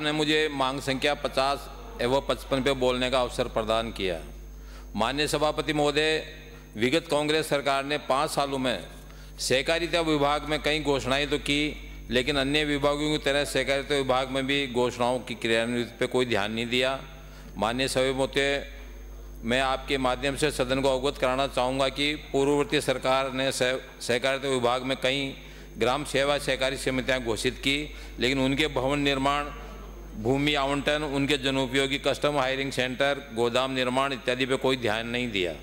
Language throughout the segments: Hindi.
आपने मुझे मांग संख्या 50 एवं 55 पे बोलने का अवसर प्रदान किया। माननीय सभापति महोदय, विगत कांग्रेस सरकार ने 5 सालों में सहकारिता विभाग में कई घोषणाएं तो की, लेकिन अन्य विभागों की तरह सहकारिता विभाग में भी घोषणाओं की क्रियान्वित पर कोई ध्यान नहीं दिया। माननीय सभापति, मैं आपके माध्यम से सदन को अवगत कराना चाहूँगा कि पूर्ववर्ती सरकार ने सहकारिता विभाग में कई ग्राम सेवा सहकारी समितियाँ घोषित की, लेकिन उनके भवन निर्माण, भूमि आवंटन, उनके जनोपयोगी कस्टम हायरिंग सेंटर, गोदाम निर्माण इत्यादि पे कोई ध्यान नहीं दिया।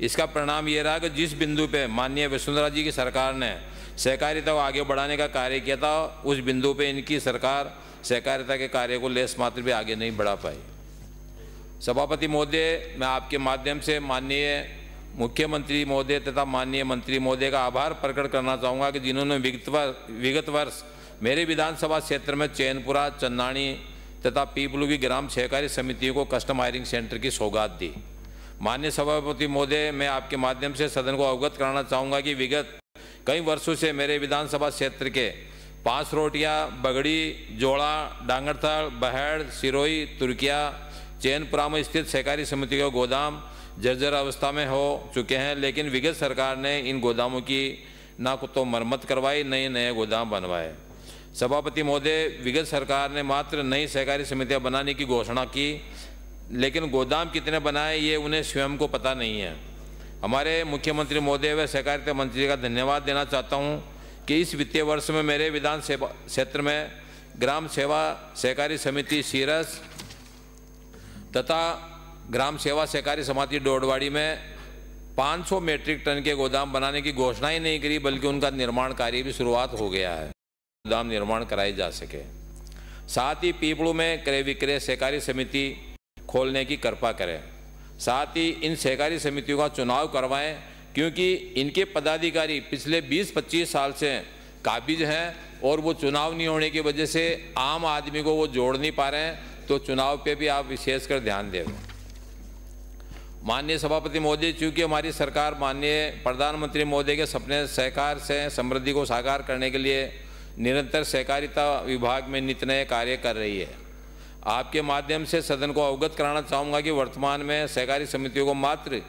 इसका परिणाम ये रहा कि जिस बिंदु पे माननीय वसुंधरा जी की सरकार ने सहकारिता को आगे बढ़ाने का कार्य किया था, उस बिंदु पे इनकी सरकार सहकारिता के कार्य को लेस मात्र भी आगे नहीं बढ़ा पाई। सभापति महोदय, मैं आपके माध्यम से माननीय मुख्यमंत्री महोदय तथा माननीय मंत्री महोदय का आभार प्रकट करना चाहूँगा कि जिन्होंने विगत वर्ष मेरे विधानसभा क्षेत्र में चैनपुरा, चन्नाणी तथा पीपलू की ग्राम सहकारी समितियों को कस्टम हायरिंग सेंटर की सौगात दी। माननीय सभापति महोदय, मैं आपके माध्यम से सदन को अवगत कराना चाहूँगा कि विगत कई वर्षों से मेरे विधानसभा क्षेत्र के 5 रोटियाँ, बगड़ी, जोड़ा, डांगरथल, बहेड़, सिरोही, तुर्किया, चैनपुरा में स्थित सहकारी समिति के गोदाम जर्जर अवस्था में हो चुके हैं, लेकिन विगत सरकार ने इन गोदामों की ना तो मरम्मत करवाई, नए गोदाम बनवाए। सभापति महोदय, विगत सरकार ने मात्र नई सहकारी समितियां बनाने की घोषणा की, लेकिन गोदाम कितने बनाए ये उन्हें स्वयं को पता नहीं है। हमारे मुख्यमंत्री महोदय व सहकारिता मंत्री का धन्यवाद देना चाहता हूं कि इस वित्तीय वर्ष में मेरे विधानसभा क्षेत्र में ग्राम सेवा सहकारी समिति सीरस तथा ग्राम सेवा सहकारी समिति डोडवाड़ी में 500 मीट्रिक टन के गोदाम बनाने की घोषणा ही नहीं करी, बल्कि उनका निर्माण कार्य भी शुरुआत हो गया है, गोदाम निर्माण कराए जा सके। साथ ही पीपलू में क्रय विक्रय सहकारी समिति खोलने की कृपा करें। साथ ही इन सहकारी समितियों का चुनाव करवाएं, क्योंकि इनके पदाधिकारी पिछले 20-25 साल से काबिज हैं और वो चुनाव नहीं होने की वजह से आम आदमी को वो जोड़ नहीं पा रहे हैं, तो चुनाव पे भी आप विशेषकर ध्यान दें। माननीय सभापति महोदय, चूँकि हमारी सरकार माननीय प्रधानमंत्री महोदय के सपने सहकार से समृद्धि को साकार करने के लिए निरंतर सहकारिता विभाग में नित नए कार्य कर रही है, आपके माध्यम से सदन को अवगत कराना चाहूँगा कि वर्तमान में सहकारी समितियों को मात्र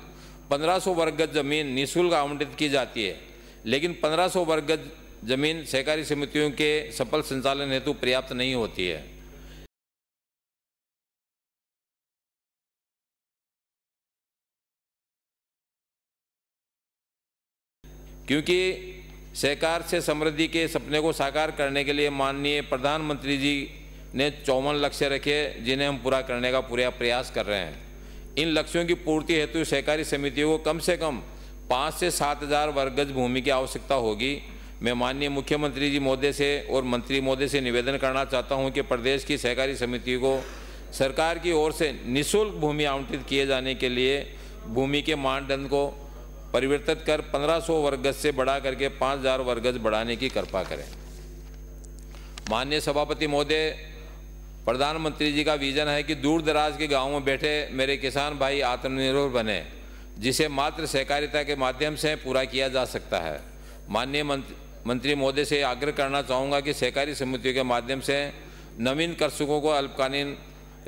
1500 वर्ग गज जमीन निःशुल्क आवंटित की जाती है, लेकिन 1500 वर्ग गज जमीन सहकारी समितियों के सफल संचालन हेतु पर्याप्त नहीं होती है। क्योंकि सहकार से समृद्धि के सपने को साकार करने के लिए माननीय प्रधानमंत्री जी ने 54 लक्ष्य रखे, जिन्हें हम पूरा करने का पूरा प्रयास कर रहे हैं। इन लक्ष्यों की पूर्ति हेतु सहकारी समितियों को कम से कम 5 से 7 हज़ार वर्ग गज भूमि की आवश्यकता होगी। मैं माननीय मुख्यमंत्री जी महोदय से और मंत्री महोदय से निवेदन करना चाहता हूं कि प्रदेश की सहकारी समितियों को सरकार की ओर से निःशुल्क भूमि आवंटित किए जाने के लिए भूमि के मानदंड को परिवर्तित कर 1500 वर्ग गज से बढ़ा करके 5000 वर्ग गज बढ़ाने की कृपा करें। माननीय सभापति महोदय, प्रधानमंत्री जी का विजन है कि दूर दराज के गांवों में बैठे मेरे किसान भाई आत्मनिर्भर बने, जिसे मात्र सहकारिता के माध्यम से पूरा किया जा सकता है। माननीय मंत्री महोदय से आग्रह करना चाहूँगा कि सहकारी समितियों के माध्यम से नवीन कृषकों को अल्पकालीन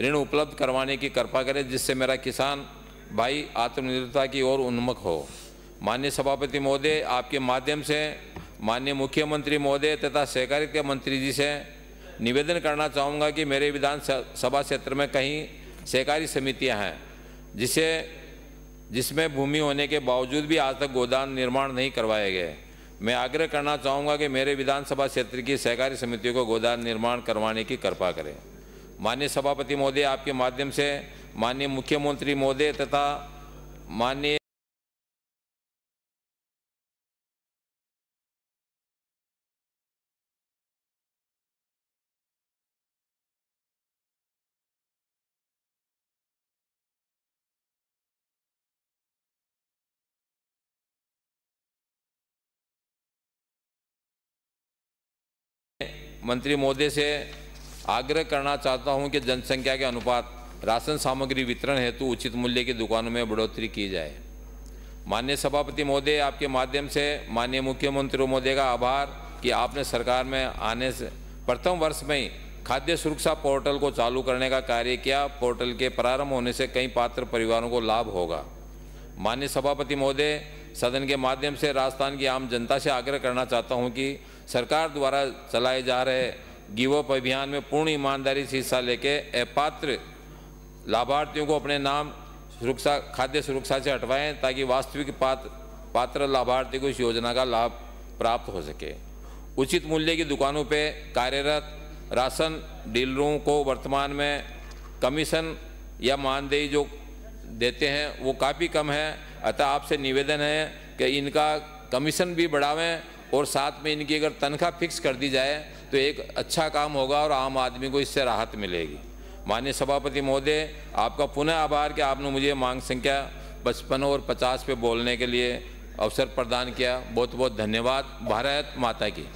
ऋण उपलब्ध करवाने की कृपा करें, जिससे मेरा किसान भाई आत्मनिर्भरता की ओर उन्मुख हो। माननीय सभापति महोदय, आपके माध्यम से माननीय मुख्यमंत्री महोदय तथा सहकारिता मंत्री जी से निवेदन करना चाहूँगा कि मेरे विधानसभा क्षेत्र में कहीं सहकारी समितियां हैं जिसमें भूमि होने के बावजूद भी आज तक गोदाम निर्माण नहीं करवाए गए। मैं आग्रह करना चाहूँगा कि मेरे विधानसभा क्षेत्र की सहकारी समितियों को गोदाम निर्माण करवाने की कृपा करें। माननीय सभापति महोदय, आपके माध्यम से माननीय मुख्यमंत्री महोदय तथा माननीय मंत्री महोदय से आग्रह करना चाहता हूं कि जनसंख्या के अनुपात राशन सामग्री वितरण हेतु उचित मूल्य की दुकानों में बढ़ोतरी की जाए। माननीय सभापति महोदय, आपके माध्यम से माननीय मुख्यमंत्री महोदय का आभार कि आपने सरकार में आने से प्रथम वर्ष में ही खाद्य सुरक्षा पोर्टल को चालू करने का कार्य किया। पोर्टल के प्रारंभ होने से कई पात्र परिवारों को लाभ होगा। माननीय सभापति महोदय, सदन के माध्यम से राजस्थान की आम जनता से आग्रह करना चाहता हूं कि सरकार द्वारा चलाए जा रहे गिव अप अभियान में पूर्ण ईमानदारी से हिस्सा लेके अपात्र लाभार्थियों को अपने नाम खाद्य सुरक्षा से हटवाएं, ताकि वास्तविक पात्र लाभार्थी को इस योजना का लाभ प्राप्त हो सके। उचित मूल्य की दुकानों पे कार्यरत राशन डीलरों को वर्तमान में कमीशन या मानदेय जो देते हैं वो काफ़ी कम है। अतः आपसे निवेदन है कि इनका कमीशन भी बढ़ावें और साथ में इनकी अगर तनख्वाह फिक्स कर दी जाए तो एक अच्छा काम होगा और आम आदमी को इससे राहत मिलेगी। माननीय सभापति महोदय, आपका पुनः आभार कि आपने मुझे मांग संख्या 55 और 50 पे बोलने के लिए अवसर प्रदान किया। बहुत बहुत धन्यवाद। भारत माता की।